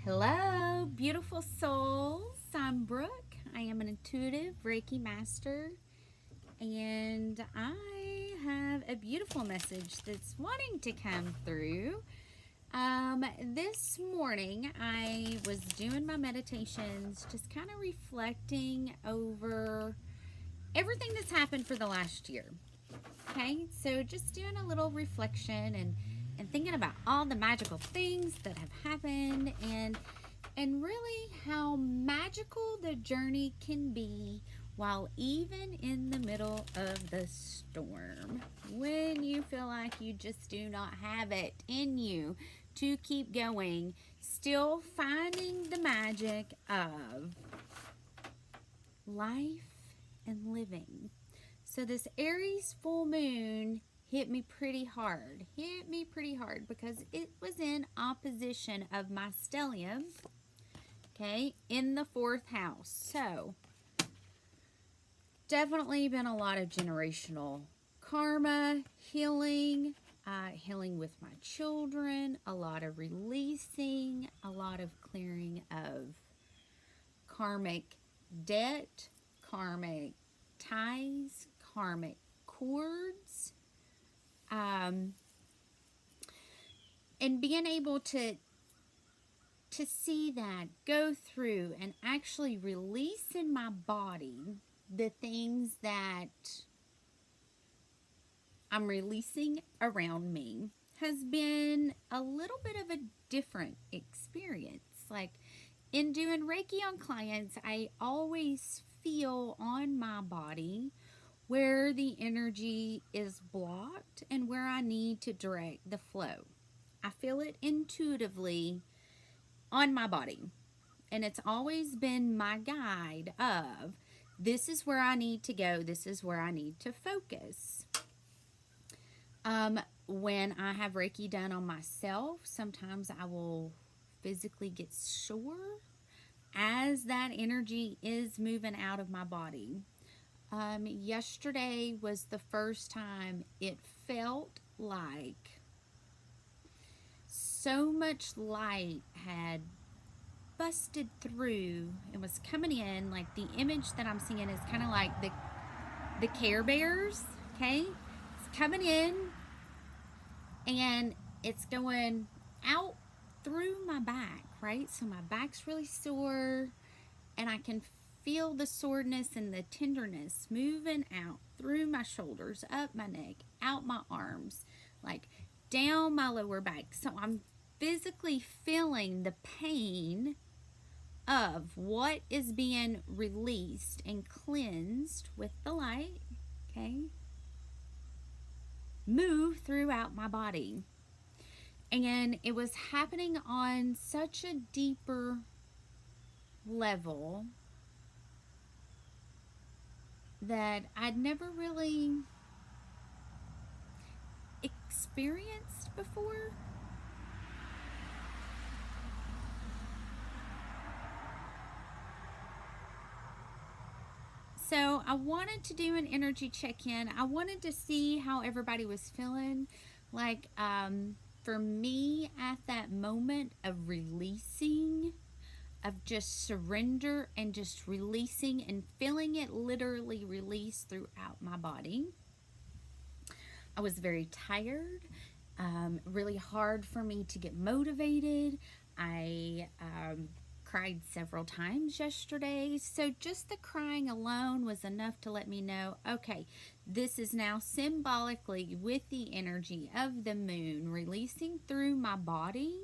Hello, beautiful souls. I'm Brooke. I am an intuitive Reiki Master, and I have a beautiful message that's wanting to come through. This morning I was doing my meditations, just kind of reflecting over everything that's happened for the last year. Okay, so just doing a little reflection and thinking about all the magical things that have happened and really how magical the journey can be while even in the middle of the storm, when you feel like you just do not have it in you to keep going, still finding the magic of life and living. So this Aries full moon hit me pretty hard. Because it was in opposition of my stellium, okay, in the 4th house. So definitely been a lot of generational karma healing, healing with my children, a lot of releasing, a lot of clearing of karmic debt, karmic ties, karmic cords, and being able to see that go through and actually release in my body the things that I'm releasing around me has been a little bit of a different experience. Like in doing Reiki on clients, I always feel on my body where the energy is blocked and where I need to direct the flow. I feel it intuitively on my body. And it's always been my guide of, this is where I need to go, this is where I need to focus. When I have Reiki done on myself, sometimes I will physically get sore as that energy is moving out of my body. Yesterday was the first time it felt like so much light had busted through and was coming in. Like the image that I'm seeing is kind of like the Care Bears, okay? It's coming in and it's going out through my back, right? So my back's really sore and I can feel the soreness and the tenderness moving out through my shoulders, up my neck, out my arms, like down my lower back. So I'm physically feeling the pain of what is being released and cleansed with the light, okay, move throughout my body. And it was happening on such a deeper level that I'd never really experienced before. So I wanted to do an energy check-in. I wanted to see how everybody was feeling. Like, for me, at that moment of releasing, of just surrender and just releasing and feeling it literally release throughout my body. I was very tired, really hard for me to get motivated. I cried several times yesterday. So just the crying alone was enough to let me know, okay, this is now symbolically with the energy of the moon releasing through my body,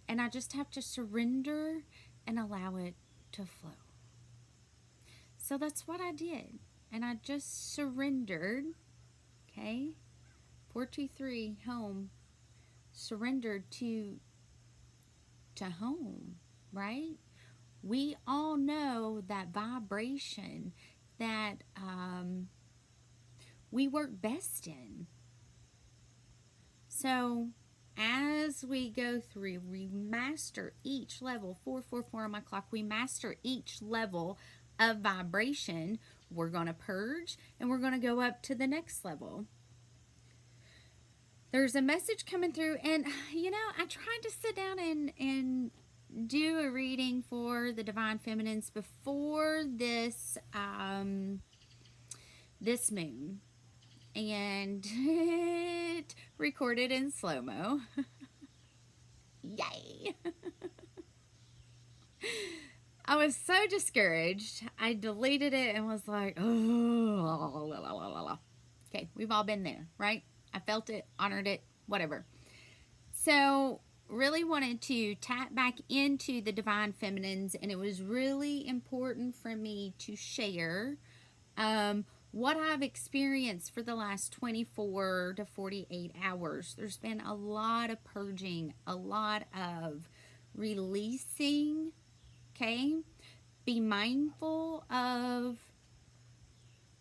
and I just have to surrender and allow it to flow. So that's what I did. And I just surrendered, okay? 423 home, surrendered to home, right? We all know that vibration that we work best in. So as we go through, we master each level, 444 on my clock, we master each level of vibration. We're going to purge and we're going to go up to the next level. There's a message coming through, and you know, I tried to sit down and do for the Divine Feminines before this this moon, and it recorded in slow-mo. Yay! I was so discouraged. I deleted it and was like, oh, okay, we've all been there, right? I felt it, honored it, whatever. So really wanted to tap back into the Divine Feminines, and it was really important for me to share what I've experienced for the last 24 to 48 hours. There's been a lot of purging, a lot of releasing, okay? Be mindful of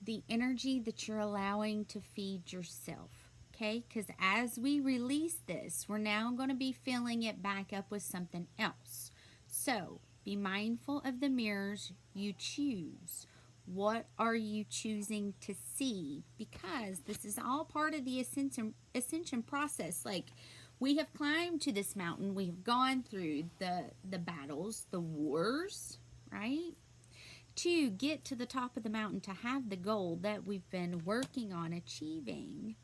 the energy that you're allowing to feed yourself. Okay, because as we release this, we're now going to be filling it back up with something else. So be mindful of the mirrors you choose. What are you choosing to see? Because this is all part of the ascension process. Like, we have climbed to this mountain. We have gone through the battles, the wars, right? To get to the top of the mountain, to have the goal that we've been working on achieving.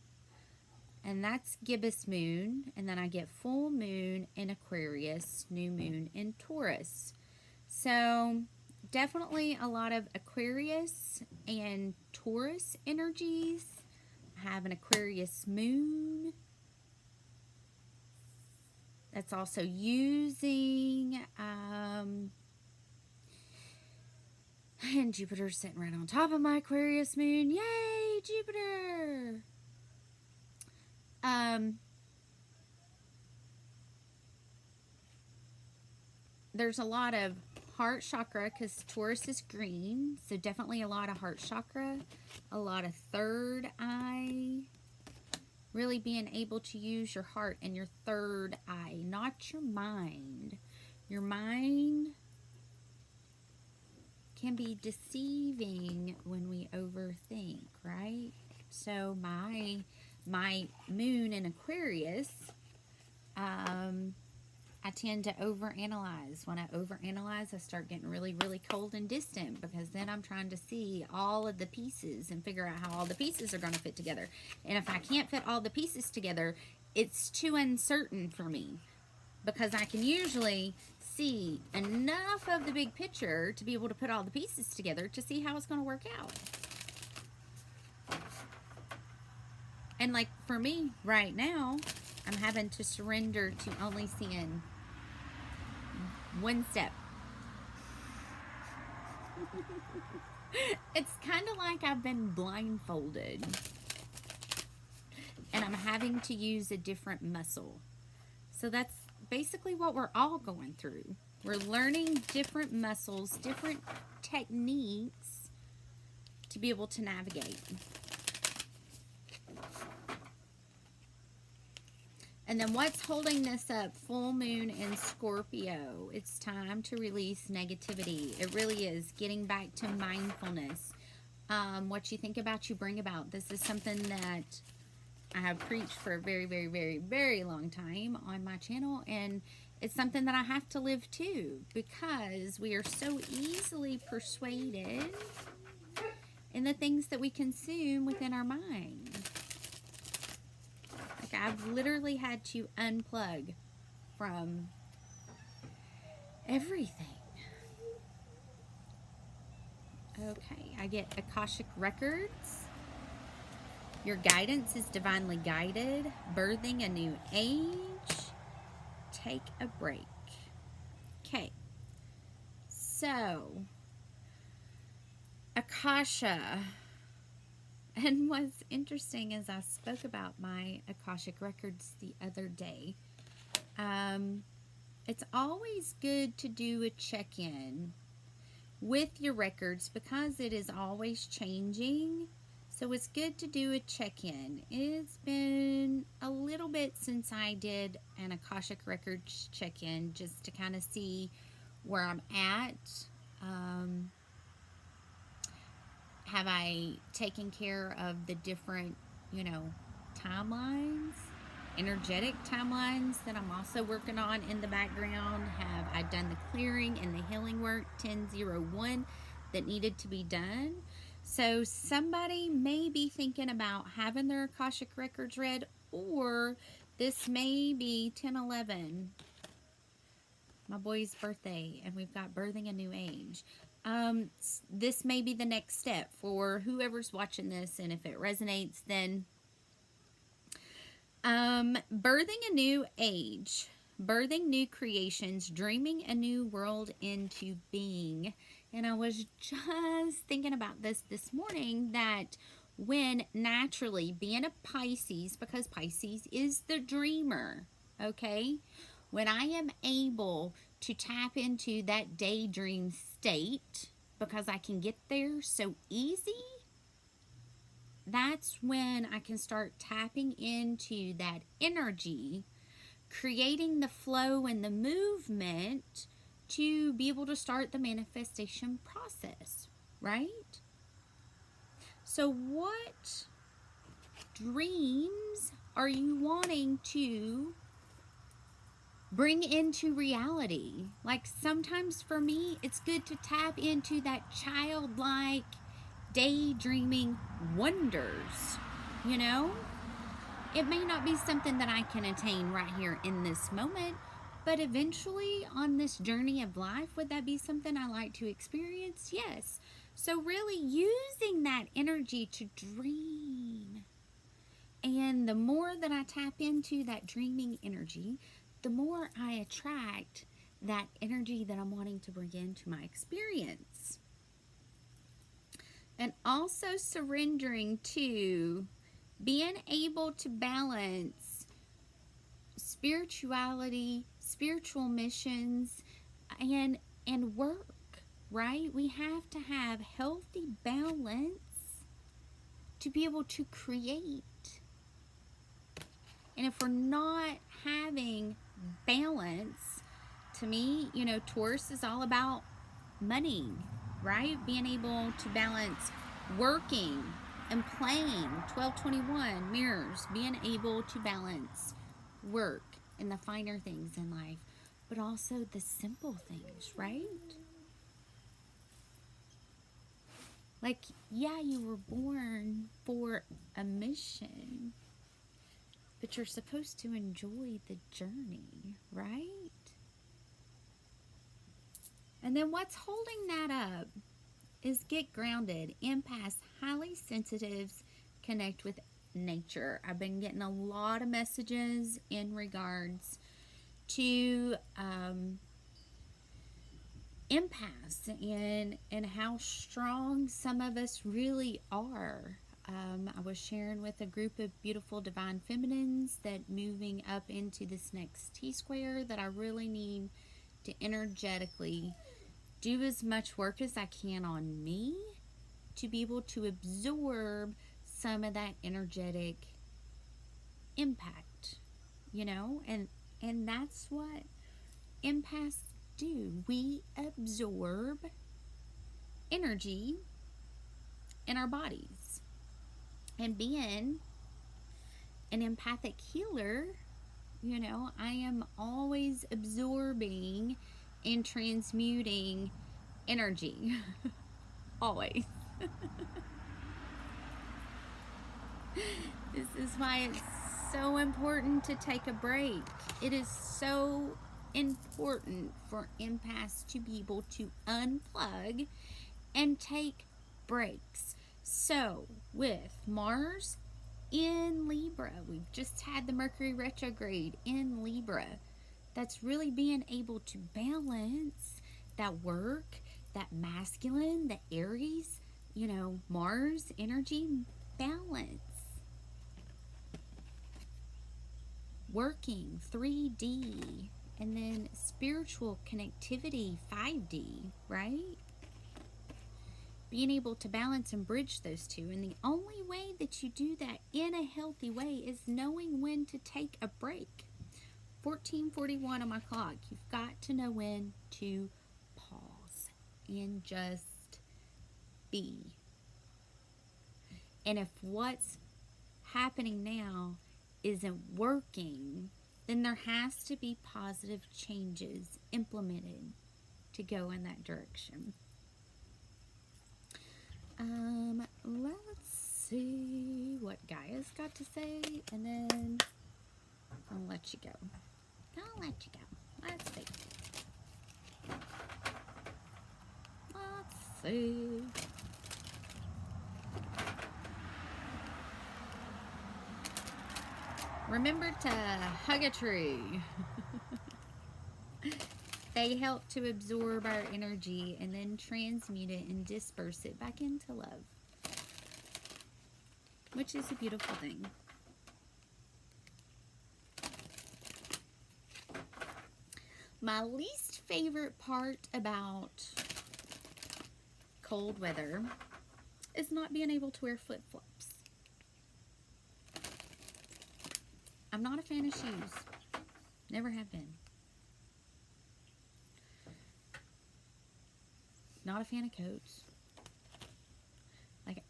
And that's gibbous moon, and then I get full moon in Aquarius, new moon in Taurus. So definitely a lot of Aquarius and Taurus energies. I have an Aquarius moon that's also using, and Jupiter's sitting right on top of my Aquarius moon. Yay, Jupiter! There's a lot of heart chakra because Taurus is green, so definitely a lot of heart chakra, a lot of third eye, really being able to use your heart and your third eye, not your mind. Your mind can be deceiving when we overthink, right? So my moon in Aquarius, I tend to overanalyze. When I overanalyze, I start getting really, really cold and distant, because then I'm trying to see all of the pieces and figure out how all the pieces are going to fit together. And if I can't fit all the pieces together, it's too uncertain for me, because I can usually see enough of the big picture to be able to put all the pieces together to see how it's going to work out. And like for me right now, I'm having to surrender to only seeing one step. It's kind of like I've been blindfolded, and I'm having to use a different muscle. So that's basically what we're all going through. We're learning different muscles, different techniques to be able to navigate. And then what's holding this up? Full moon in Scorpio. It's time to release negativity. It really is. Getting back to mindfulness. What you think about, you bring about. This is something that I have preached for a very, very, very, very long time on my channel. And it's something that I have to live too, because we are so easily persuaded in the things that we consume within our mind. I've literally had to unplug from everything. Okay, I get Akashic Records. Your guidance is divinely guided. Birthing a new age. Take a break. Okay, so Akasha. And what's interesting is I spoke about my Akashic Records the other day. It's always good to do a check-in with your records, because it is always changing. So it's good to do a check-in. It's been a little bit since I did an Akashic Records check-in, just to kind of see where I'm at. Have I taken care of the different, timelines? energetic timelines that I'm also working on in the background. I've done the clearing and the healing work 1001 that needed to be done. So somebody may be thinking about having their Akashic records read, or this may be 1011, my boy's birthday, and we've got birthing a new age. This may be the next step for whoever's watching this, and if it resonates, then birthing a new age, birthing new creations, dreaming a new world into being. And I was just thinking about this morning, that when naturally being a Pisces, because Pisces is the dreamer, okay, when I am able to tap into that daydream state because I can get there so easy, that's when I can start tapping into that energy, creating the flow and the movement to be able to start the manifestation process, right? So what dreams are you wanting to bring into reality? Like, sometimes for me, it's good to tap into that childlike daydreaming wonders, you know? It may not be something that I can attain right here in this moment, but eventually on this journey of life, would that be something I like to experience? Yes. So really using that energy to dream. And the more that I tap into that dreaming energy, the more I attract that energy that I'm wanting to bring into my experience. And also surrendering to being able to balance spirituality, spiritual missions, and work, right? We have to have healthy balance to be able to create. And if we're not having balance, to me, you know, Taurus is all about money, right? Being able to balance working and playing. 1221 mirrors, being able to balance work and the finer things in life, but also the simple things, right? Like, yeah, you were born for a mission, but you're supposed to enjoy the journey, right? And then what's holding that up is get grounded. Empaths, highly sensitives, connect with nature. I've been getting a lot of messages in regards to empaths and how strong some of us really are. I was sharing with a group of beautiful divine feminines that moving up into this next T-square, that I really need to energetically do as much work as I can on me to be able to absorb some of that energetic impact, you know, and that's what empaths do. We absorb energy in our bodies. And being an empathic healer, you know, I am always absorbing and transmuting energy. Always. This is why it's so important to take a break. It is so important for empaths to be able to unplug and take breaks. So, with Mars in Libra, we've just had the Mercury retrograde in Libra. That's really being able to balance that work, that masculine, the Aries, you know, Mars energy balance. Working 3D, and then spiritual connectivity 5D, right? Being able to balance and bridge those two. And the only way that you do that in a healthy way is knowing when to take a break. 14:41 on my clock. You've got to know when to pause and just be. And if what's happening now isn't working, then there has to be positive changes implemented to go in that direction. Let's see what Gaia's got to say, and then I'll let you go. Let's see. Let's see. Remember to hug a tree. They help to absorb our energy and then transmute it and disperse it back into love, which is a beautiful thing. My least favorite part about cold weather is not being able to wear flip-flops. I'm not a fan of shoes. Never have been. Not a fan of coats.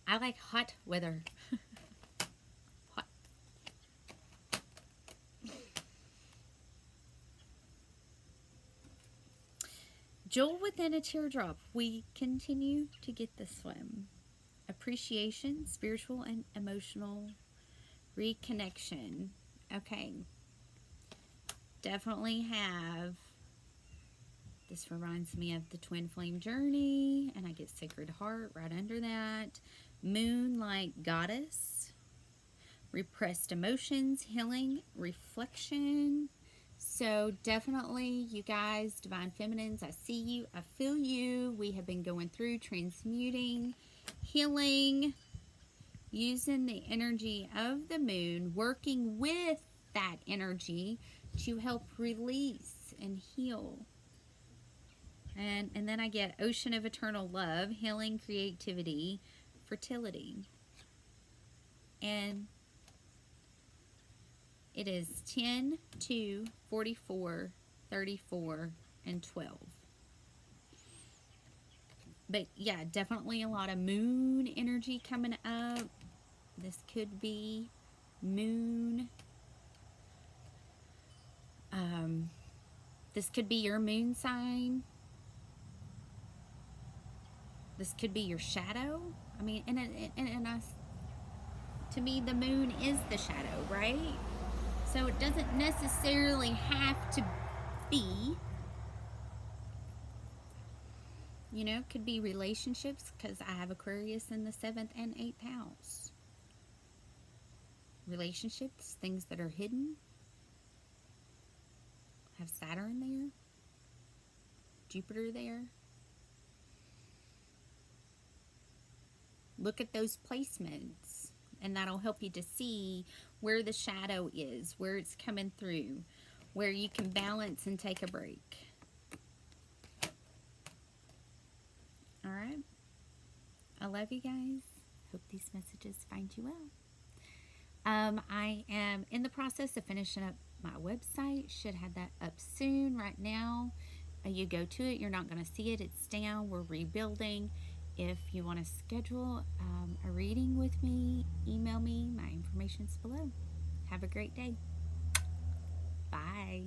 I like hot weather. Hot. Jewel within a teardrop. We continue to get this one. Appreciation, spiritual and emotional reconnection. Okay. Definitely have. This reminds me of the Twin Flame Journey, and I get Sacred Heart right under that. Moonlight Goddess. Repressed emotions, healing, reflection. So definitely, you guys, Divine Feminines, I see you, I feel you. We have been going through transmuting, healing, using the energy of the moon, working with that energy to help release and heal. And then I get Ocean of Eternal Love, healing, creativity, fertility. And it is 10, 2, 44, 34, and 12. But yeah, definitely a lot of moon energy coming up. This could be moon. This could be your moon sign. This could be your shadow. I mean, to me, the moon is the shadow, right? So it doesn't necessarily have to be, you know, it could be relationships, because I have Aquarius in the 7th and 8th house. Relationships, things that are hidden. Have Saturn there. Jupiter there. Look at those placements, and that'll help you to see where the shadow is, where it's coming through, where you can balance and take a break. All right. I love you guys. Hope these messages find you well. I am in the process of finishing up my website. Should have that up soon. Right now, you go to it, you're not going to see it. It's down. We're rebuilding. If you want to schedule a reading with me, email me. My information's below. Have a great day. Bye.